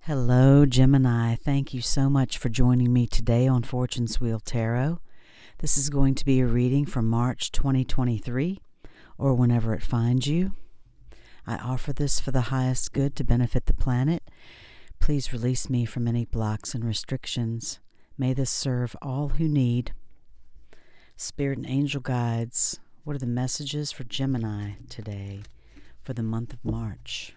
Hello, Gemini. Thank you so much for joining me today on Fortune's Wheel Tarot. This is going to be a reading from March 2023, or whenever it finds you. I offer this for the highest good to benefit the planet. Please release me from any blocks and restrictions. May this serve all who need. Spirit and angel guides, what are the messages for Gemini today for the month of March?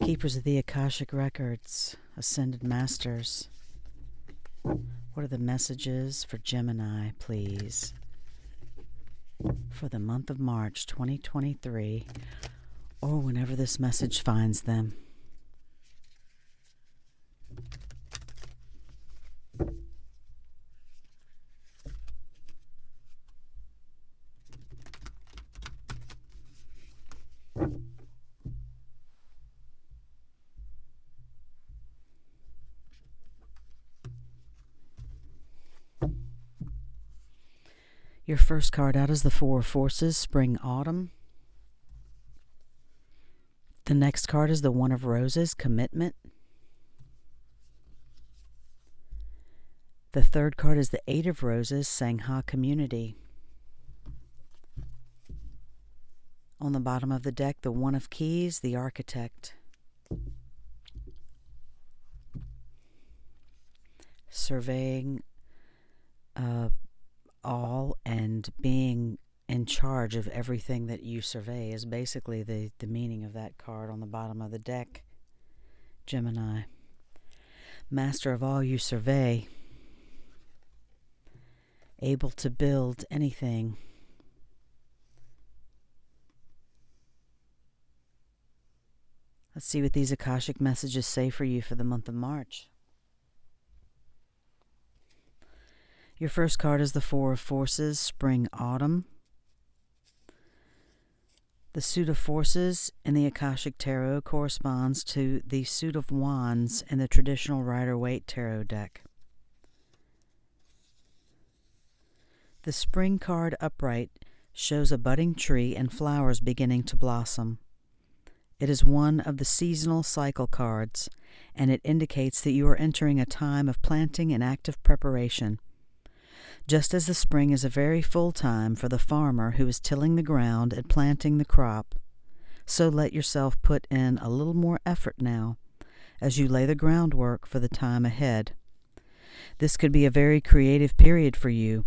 Keepers of the Akashic Records, Ascended Masters, what are the messages for Gemini, please, for the month of March 2023, or whenever this message finds them? Your first card out is the Four of Forces, Spring, Autumn. The next card is the One of Roses, Commitment. The third card is the Eight of Roses, Sangha, Community. On the bottom of the deck, the One of Keys, the Architect. Surveying all and being in charge of everything that you survey is basically the meaning of that card on the bottom of the deck, Gemini. Master of all you survey, able to build anything. Let's see what these Akashic messages say for you for the month of March. Your first card is the Four of Forces, Spring, Autumn. The Suit of Forces in the Akashic Tarot corresponds to the Suit of Wands in the traditional Rider-Waite Tarot deck. The Spring card upright shows a budding tree and flowers beginning to blossom. It is one of the seasonal cycle cards, and it indicates that you are entering a time of planting and active preparation. Just as the spring is a very full time for the farmer who is tilling the ground and planting the crop, so let yourself put in a little more effort now as you lay the groundwork for the time ahead. This could be a very creative period for you.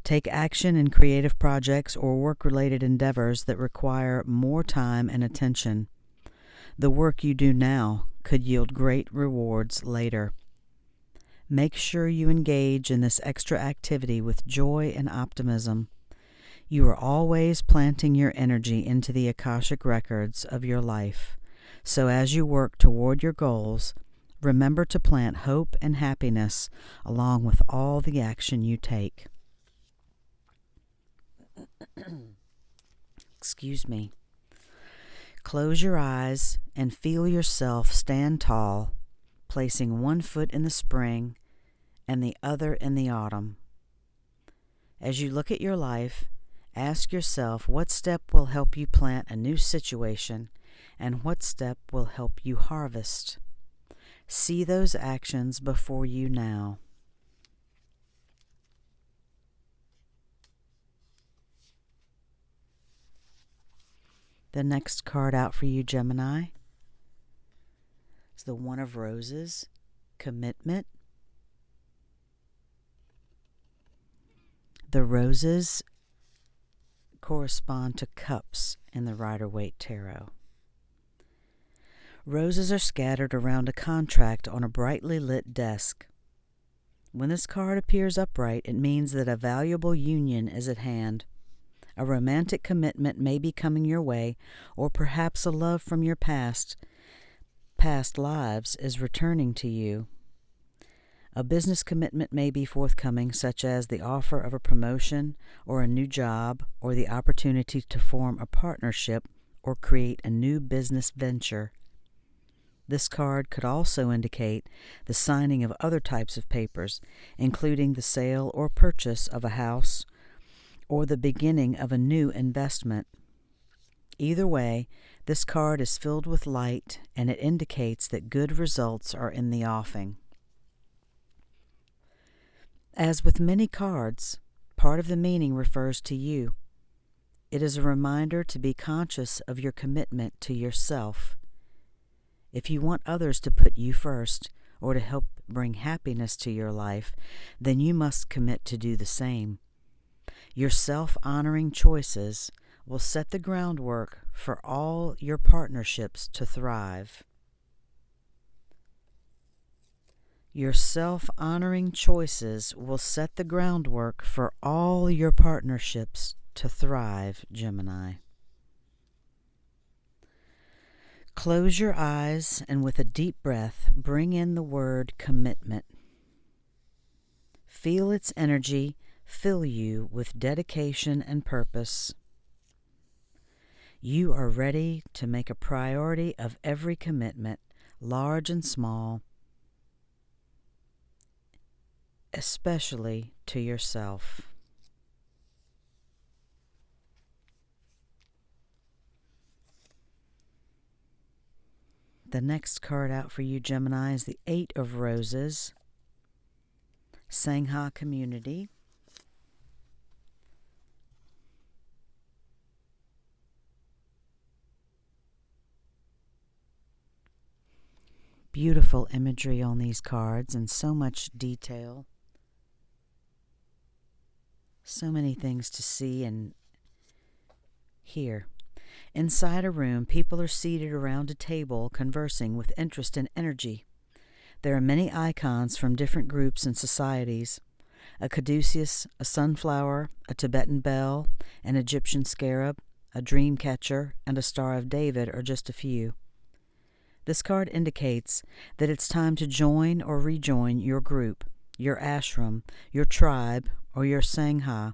Take action in creative projects or work-related endeavors that require more time and attention. The work you do now could yield great rewards later. Make sure you engage in this extra activity with joy and optimism. You are always planting your energy into the Akashic records of your life. So as you work toward your goals, remember to plant hope and happiness along with all the action you take. Excuse me. Close your eyes and feel yourself stand tall, placing one foot in the spring and the other in the autumn. As you look at your life, ask yourself what step will help you plant a new situation and what step will help you harvest. See those actions before you now. The next card out for you, Gemini, is the One of Roses, Commitment. The roses correspond to cups in the Rider-Waite Tarot. Roses are scattered around a contract on a brightly lit desk. When this card appears upright, it means that a valuable union is at hand. A romantic commitment may be coming your way, or perhaps a love from your past lives is returning to you. A business commitment may be forthcoming, such as the offer of a promotion or a new job, or the opportunity to form a partnership or create a new business venture. This card could also indicate the signing of other types of papers, including the sale or purchase of a house or the beginning of a new investment. Either way, this card is filled with light, and it indicates that good results are in the offing. As with many cards, part of the meaning refers to you. It is a reminder to be conscious of your commitment to yourself. If you want others to put you first, or to help bring happiness to your life, then you must commit to do the same. Your self-honoring choices will set the groundwork for all your partnerships to thrive. Your self-honoring choices will set the groundwork for all your partnerships to thrive, Gemini. Close your eyes and with a deep breath, bring in the word commitment. Feel its energy fill you with dedication and purpose. You are ready to make a priority of every commitment, large and small, especially to yourself. The next card out for you, Gemini, is the Eight of Roses, Sangha Community. Beautiful imagery on these cards and so much detail. So many things to see and hear. Inside a room, people are seated around a table conversing with interest and energy. There are many icons from different groups and societies. A caduceus, a sunflower, a Tibetan bell, an Egyptian scarab, a dream catcher, and a Star of David are just a few. This card indicates that it's time to join or rejoin your group, your ashram, your tribe, or your sangha.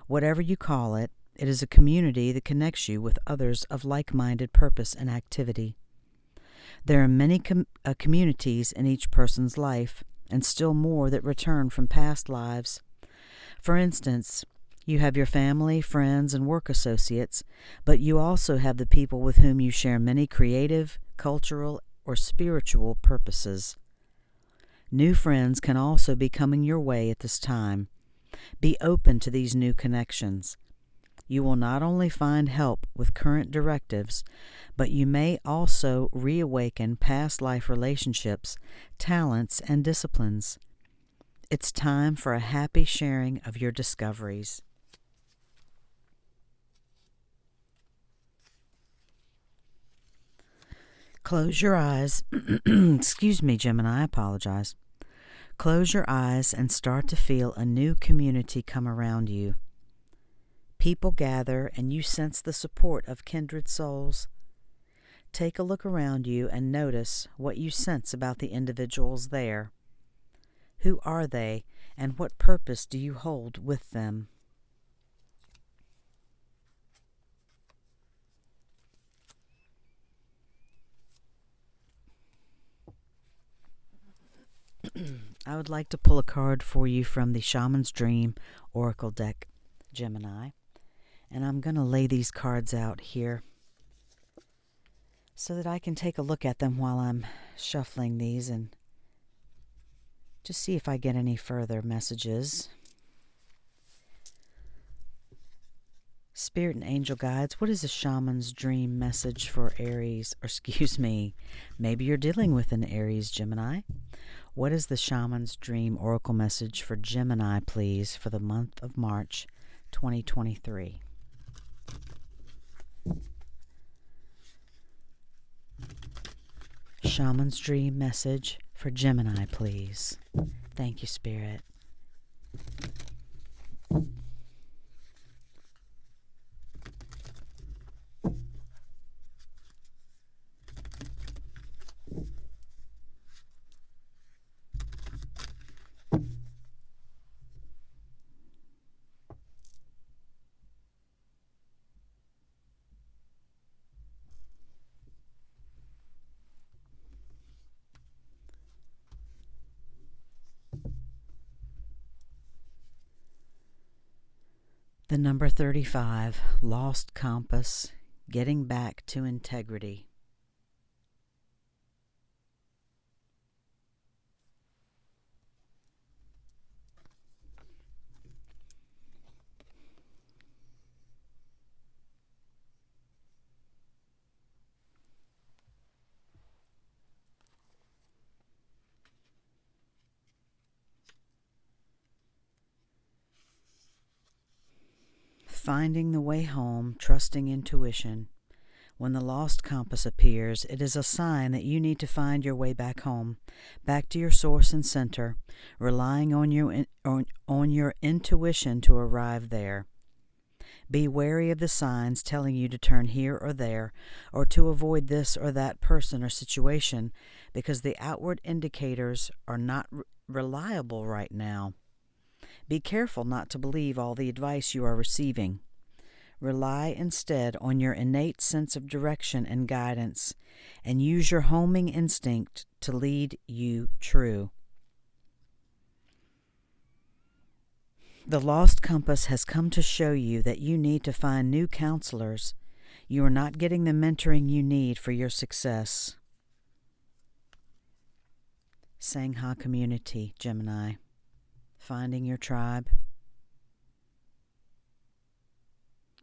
Whatever you call it, it is a community that connects you with others of like-minded purpose and activity. There are many communities in each person's life, and still more that return from past lives. For instance, you have your family, friends, and work associates, but you also have the people with whom you share many creative, cultural, or spiritual purposes. New friends can also be coming your way at this time. Be open to these new connections. You will not only find help with current directives, but you may also reawaken past life relationships, talents, and disciplines. It's time for a happy sharing of your discoveries. Close your eyes. Excuse me, Gemini, I apologize. Close your eyes and start to feel a new community come around you. People gather and you sense the support of kindred souls. Take a look around you and notice what you sense about the individuals there. Who are they and what purpose do you hold with them? I would like to pull a card for you from the Shaman's Dream Oracle deck, Gemini. And I'm going to lay these cards out here so that I can take a look at them while I'm shuffling these and just see if I get any further messages. Spirit and angel guides, what is a shaman's dream message for Aries? Or excuse me, maybe you're dealing with an Aries, Gemini. What is the shaman's dream oracle message for Gemini, please, for the month of March 2023? Shaman's dream message for Gemini, please. Thank you, Spirit. The number 35, lost compass, getting back to integrity. Finding the way home, trusting intuition. When the lost compass appears, it is a sign that you need to find your way back home, back to your source and center, relying on your intuition to arrive there. Be wary of the signs telling you to turn here or there, or to avoid this or that person or situation, because the outward indicators are not reliable right now. Be careful not to believe all the advice you are receiving. Rely instead on your innate sense of direction and guidance, and use your homing instinct to lead you true. The lost compass has come to show you that you need to find new counselors. You are not getting the mentoring you need for your success. Sangha Community, Gemini. Finding your tribe.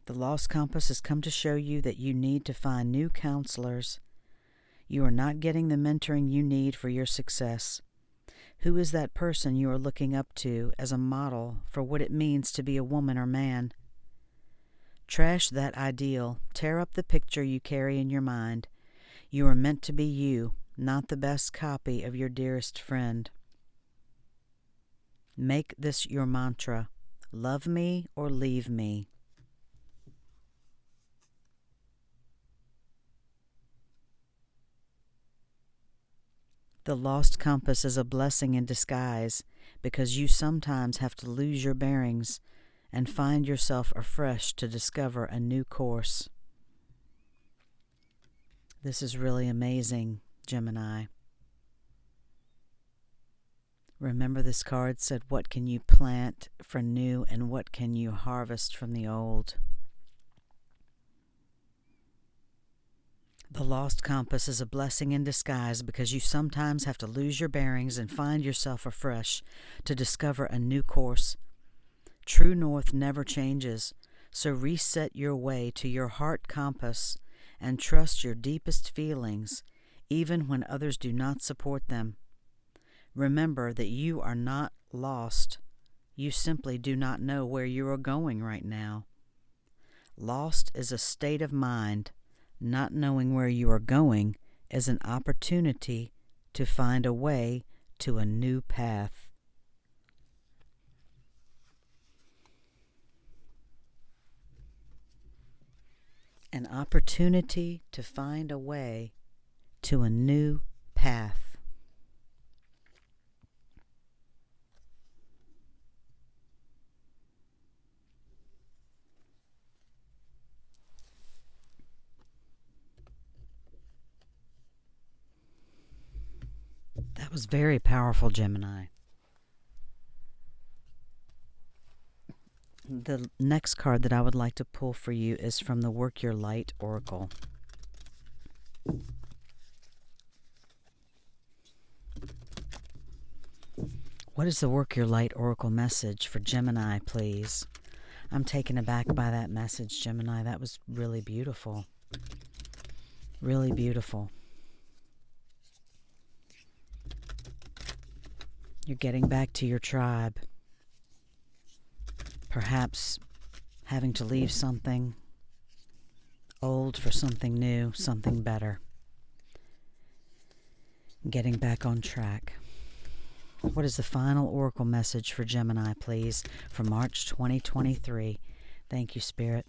The lost compass has come to show you that you need to find new counselors. You are not getting the mentoring you need for your success. Who is that person you are looking up to as a model for what it means to be a woman or man? Trash that ideal. Tear up the picture you carry in your mind. You are meant to be you, not the best copy of your dearest friend. Make this your mantra. Love me or leave me. The lost compass is a blessing in disguise because you sometimes have to lose your bearings and find yourself afresh to discover a new course. This is really amazing, Gemini. Remember, this card said, what can you plant for new and what can you harvest from the old? The lost compass is a blessing in disguise because you sometimes have to lose your bearings and find yourself afresh to discover a new course. True north never changes, so reset your way to your heart compass and trust your deepest feelings, even when others do not support them. Remember that you are not lost. You simply do not know where you are going right now. Lost is a state of mind. Not knowing where you are going is an opportunity to find a way to a new path. An opportunity to find a way to a new path. That was very powerful, Gemini. The next card that I would like to pull for you is from the Work Your Light Oracle. What is the Work Your Light Oracle message for Gemini, please? I'm taken aback by that message, Gemini. That was really beautiful. Really beautiful. You're getting back to your tribe. Perhaps having to leave something old for something new, something better. Getting back on track. What is the final oracle message for Gemini, please, for March 2023? Thank you, Spirit.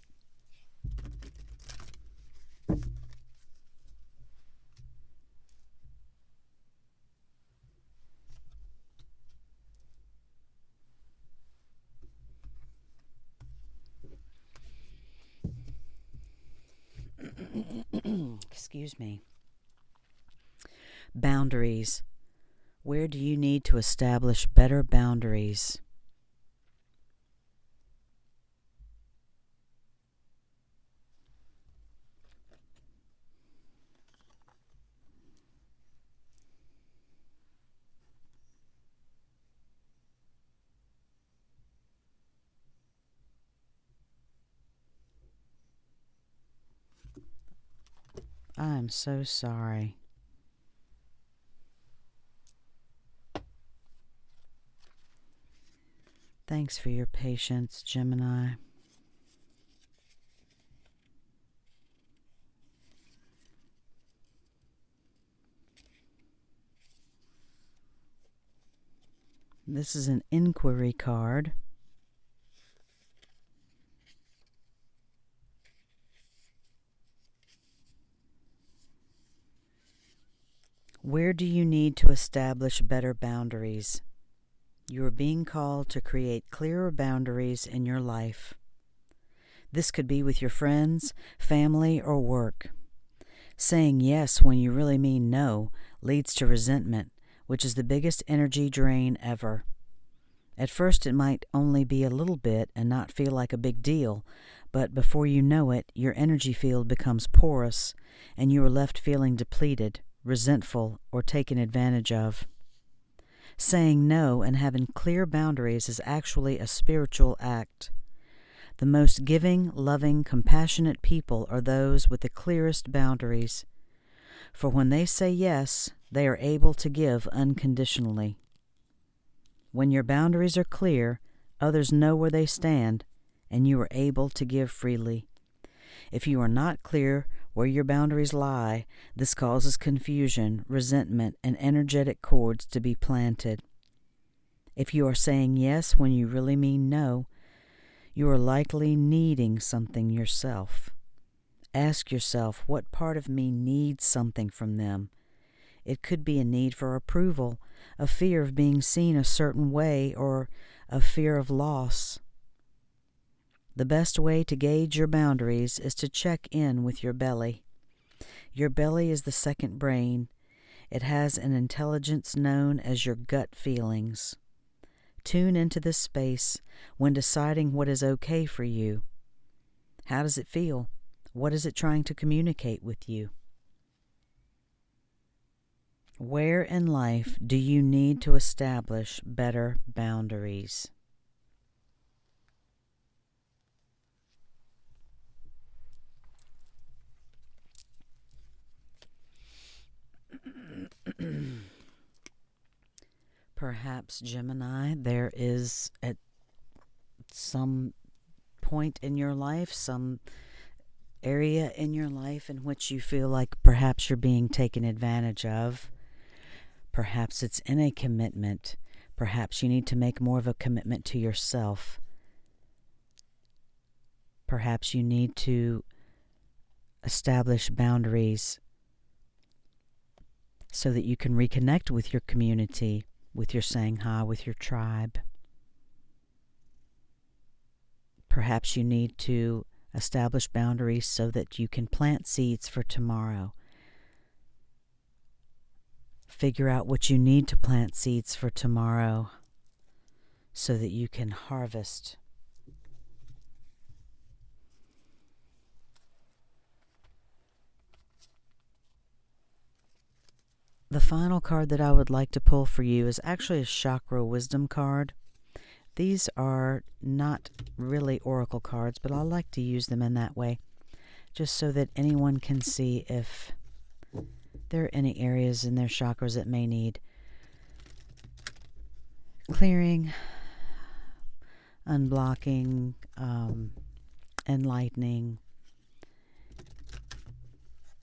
Excuse me. Boundaries. Where do you need to establish better boundaries? I am so sorry. Thanks for your patience, Gemini. This is an inquiry card. Where do you need to establish better boundaries? You are being called to create clearer boundaries in your life. This could be with your friends, family, or work. Saying yes when you really mean no leads to resentment, which is the biggest energy drain ever. At first it might only be a little bit and not feel like a big deal, but before you know it, your energy field becomes porous and you are left feeling depleted, resentful, or taken advantage of. Saying no and having clear boundaries is actually a spiritual act. The most giving, loving, compassionate people are those with the clearest boundaries. For when they say yes, they are able to give unconditionally. When your boundaries are clear, others know where they stand, and you are able to give freely. If you are not clear where your boundaries lie, this causes confusion, resentment, and energetic cords to be planted. If you are saying yes when you really mean no, you are likely needing something yourself. Ask yourself, what part of me needs something from them? It could be a need for approval, a fear of being seen a certain way, or a fear of loss. The best way to gauge your boundaries is to check in with your belly. Your belly is the second brain. It has an intelligence known as your gut feelings. Tune into this space when deciding what is okay for you. How does it feel? What is it trying to communicate with you? Where in life do you need to establish better boundaries? Perhaps, Gemini, there is at some point in your life, some area in your life in which you feel like perhaps you're being taken advantage of. Perhaps it's in a commitment. Perhaps you need to make more of a commitment to yourself. Perhaps you need to establish boundaries so that you can reconnect with your community, with your Sangha, with your tribe. Perhaps you need to establish boundaries so that you can plant seeds for tomorrow. Figure out what you need to plant seeds for tomorrow so that you can harvest. The final card that I would like to pull for you is actually a chakra wisdom card. These are not really oracle cards, but I like to use them in that way, just so that anyone can see if there are any areas in their chakras that may need clearing, unblocking, enlightening.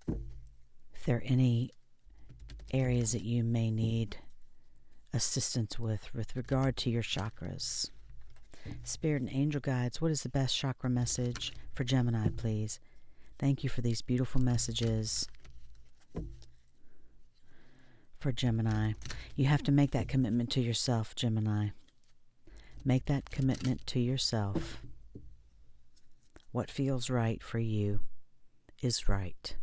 If there are any areas that you may need assistance with regard to your chakras. Spirit and angel guides, what is the best chakra message for Gemini, please? Thank you for these beautiful messages for Gemini. You have to make that commitment to yourself, Gemini. Make that commitment to yourself. What feels right for you is right.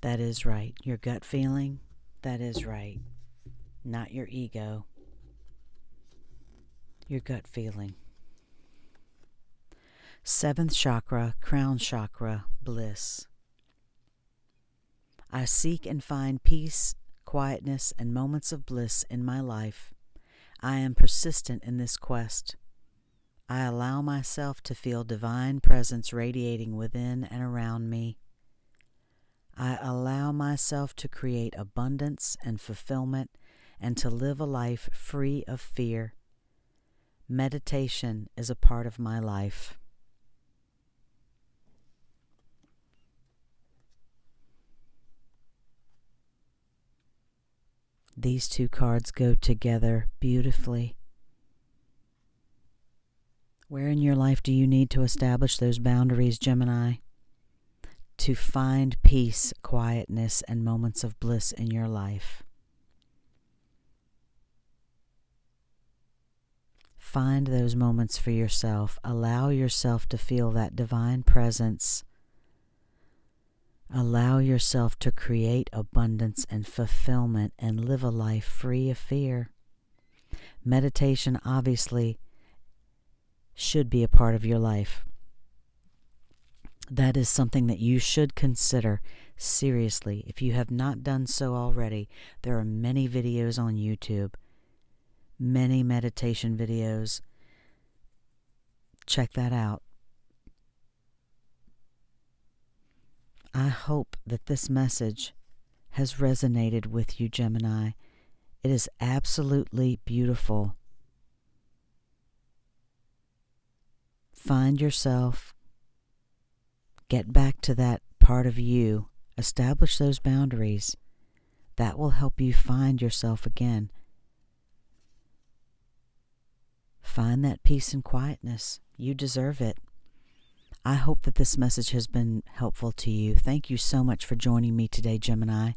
That is right. Your gut feeling, that is right. Not your ego. Your gut feeling. 7th chakra, crown chakra, bliss. I seek and find peace, quietness, and moments of bliss in my life. I am persistent in this quest. I allow myself to feel divine presence radiating within and around me. I allow myself to create abundance and fulfillment and to live a life free of fear. Meditation is a part of my life. These two cards go together beautifully. Where in your life do you need to establish those boundaries, Gemini? To find peace, quietness, and moments of bliss in your life. Find those moments for yourself. Allow yourself to feel that divine presence. Allow yourself to create abundance and fulfillment and live a life free of fear. Meditation obviously should be a part of your life. That is something that you should consider seriously. If you have not done so already, there are many videos on YouTube, many meditation videos. Check that out. I hope that this message has resonated with you, Gemini. It is absolutely beautiful. Find yourself. Get back to that part of you. Establish those boundaries. That will help you find yourself again. Find that peace and quietness. You deserve it. I hope that this message has been helpful to you. Thank you so much for joining me today, Gemini.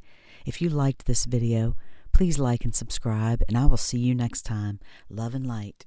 If you liked this video, please like and subscribe, and I will see you next time. Love and light.